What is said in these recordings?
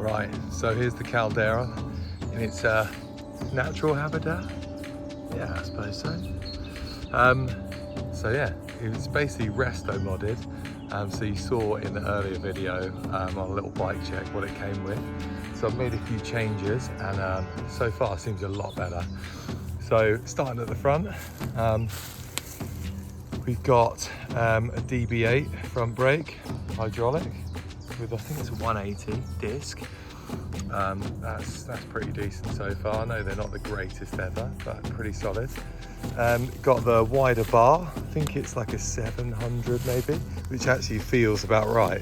Right, so here's the Caldera in its natural habitat. Yeah, I suppose so. So yeah, it's basically resto-modded. So you saw in the earlier video on a little bike check what it came with. So I've made a few changes and so far it seems a lot better. So starting at the front, we've got a DB8 front brake, hydraulic, with I think it's a 180 disc. That's pretty decent so far. I know they're not the greatest ever, but pretty solid. Got the wider bar, I think it's like a 700 maybe, which actually feels about right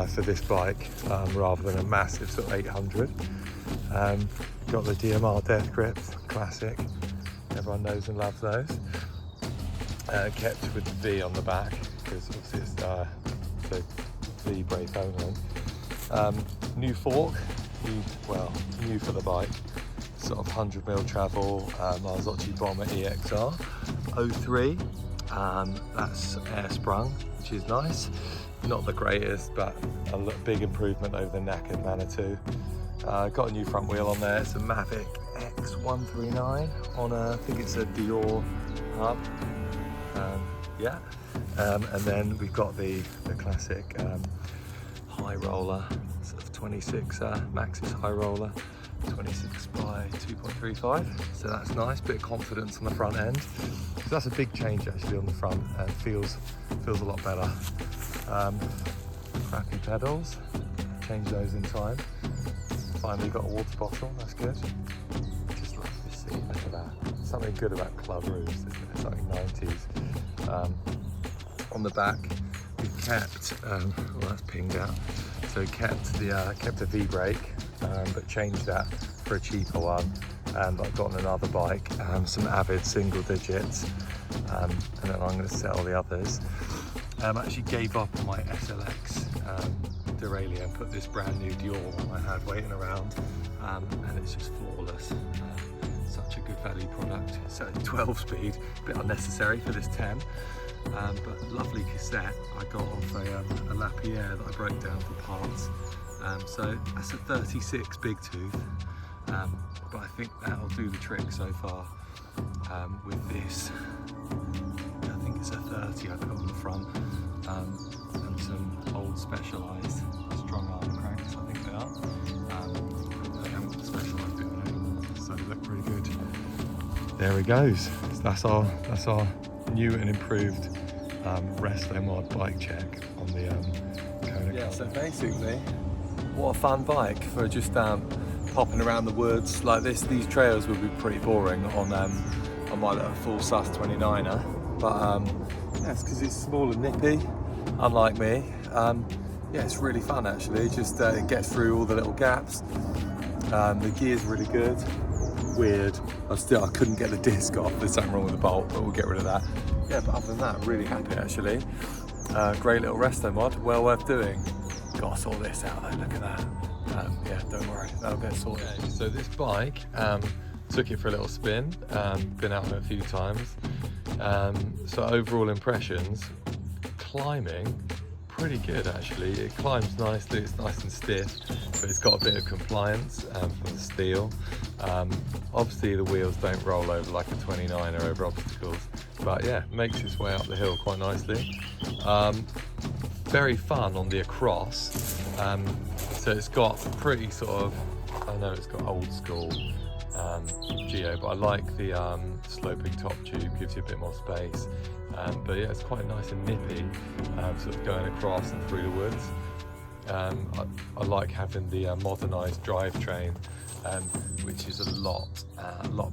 for this bike, rather than a massive sort of 800. Got the DMR death grips, classic. Everyone knows and loves those. Kept with the V on the back, because obviously it's the V brake only. New fork, new for the bike. Sort of 100mm travel, Marzocchi Bomber EXR 03. That's air sprung, which is nice. Not the greatest, but a big improvement over the knackered Manitou. Got a new front wheel on there. It's a Mavic X139 on I think it's a Dior hub. And then we've got the classic high roller, sort of 26 Maxxis high roller, 26 by 2.35. So that's nice, bit of confidence on the front end. So that's a big change actually on the front, and feels a lot better. Crappy pedals, change those in time. Finally got a water bottle, that's good. Just love this seat, look at that. Something good about club roofs, isn't it? Something 90s. On the back, we've kept, that's pinged out. So kept a V-brake, but changed that for a cheaper one. And I've gotten another bike, some Avid single digits, and then I'm going to sell the others. I actually gave up on my SLX derailleur and put this brand new Dior one I had waiting around, and it's just flawless. Such a good value product. It's only 12 speed, a bit unnecessary for this 10, but lovely cassette I got off a Lapierre that I broke down for parts. So that's a 36 big tooth, but I think that'll do the trick so far. With this, I think it's a 30 I've got on the front, and some old Specialized strong arm cranks, I think they are. They haven't got the Specialized bit on anymore, so they look pretty good. There it goes. So that's our new and improved restomod bike check on the Kona Caldera. So basically, what a fun bike for just popping around the woods like this. These trails would be pretty boring on my little full sus 29er, but yeah, it's because it's small and nippy, unlike me. Yeah, it's really fun actually. Just it gets through all the little gaps. The gear's really good. Weird, I couldn't get the disc off. There's something wrong with the bolt, but we'll get rid of that. Yeah, but other than that, really happy actually. Great little restomod, well worth doing. Gotta sort this out though, look at that. Yeah, don't worry, that'll get sorted. Okay, so this bike, took it for a little spin, been out on it a few times. So overall impressions, climbing, pretty good actually. It climbs nicely, it's nice and stiff, but it's got a bit of compliance from the steel. Obviously the wheels don't roll over like a 29er over obstacles, but yeah, makes its way up the hill quite nicely. Very fun on the across. So it's got pretty sort of, I know it's got old school geo, but I like the sloping top tube, gives you a bit more space. But yeah, it's quite nice and nippy, sort of going across and through the woods. I like having the modernised drivetrain, which is a lot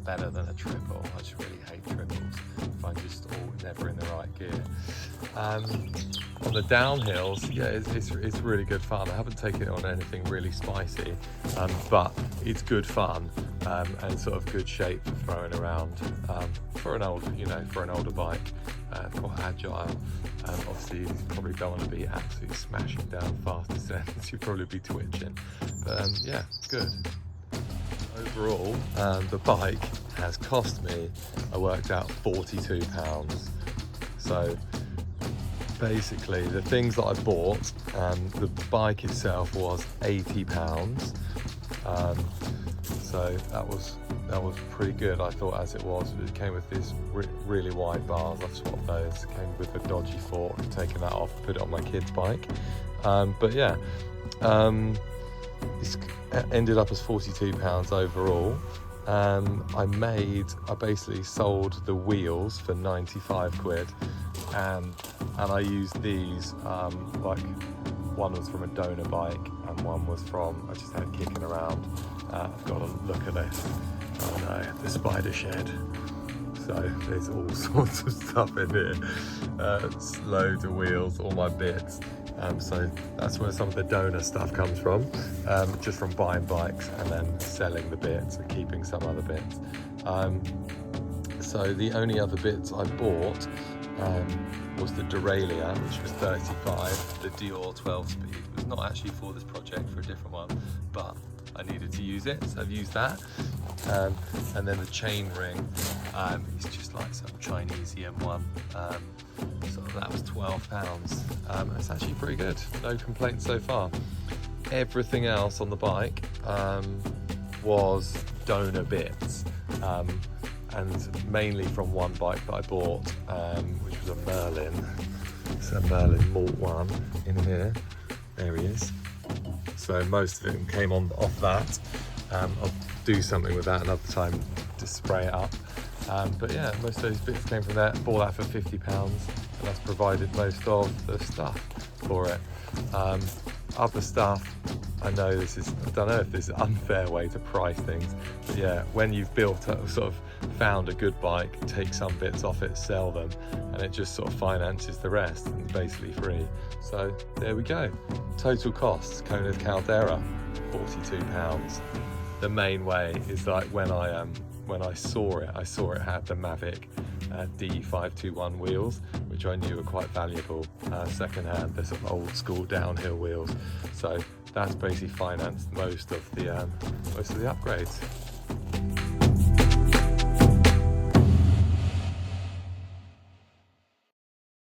better than a triple. I just really hate triples if I'm just never in the right gear. On the downhills, yeah, it's really good fun. I haven't taken it on anything really spicy, but it's good fun and sort of good shape for throwing around for an older bike. Quite agile. Obviously, you probably don't want to be absolutely smashing down fast descents. You'd probably be twitching, but yeah, good. Overall, the bike has cost me, I worked out £42. So basically the things that I bought, the bike itself was £80. So that was pretty good, I thought, as it was. It came with these really wide bars. I've swapped those. It came with a dodgy fork. I've taken that off, put it on my kid's bike. But yeah, it's ended up as £42 overall. I basically sold the wheels for 95 quid, and I used these, like one was from a donor bike and one was from, I just had kicking around. I've got to look at this. Oh no, the spider shed. So there's all sorts of stuff in here. Loads of wheels, all my bits. So that's where some of the donor stuff comes from, just from buying bikes and then selling the bits and keeping some other bits. So the only other bits I bought was the derailleur, which was 35, the Dior 12 speed. It was not actually for this project, for a different one, but I needed to use it, so I've used that. And then the chain ring is just like some Chinesian one. So that was £12. It's actually pretty good, no complaints so far. Everything else on the bike was donor bits, and mainly from one bike that I bought, which was a Merlin. It's a Merlin Malt one in here. There he is. So most of it came off that. I'll do something with that another time to spray it up. But yeah, most of those bits came from there. Bought that for £50, and that's provided most of the stuff for it. Other stuff, I don't know if this is an unfair way to price things, but yeah, when you've built a sort of found a good bike, take some bits off it, sell them, and it just sort of finances the rest, and it's basically free. So there we go. Total costs, Kona Caldera, £42. The main way is like when I saw it had the Mavic D521 wheels, which I knew were quite valuable second hand. They're sort of old school downhill wheels. So that's basically financed most of the upgrades.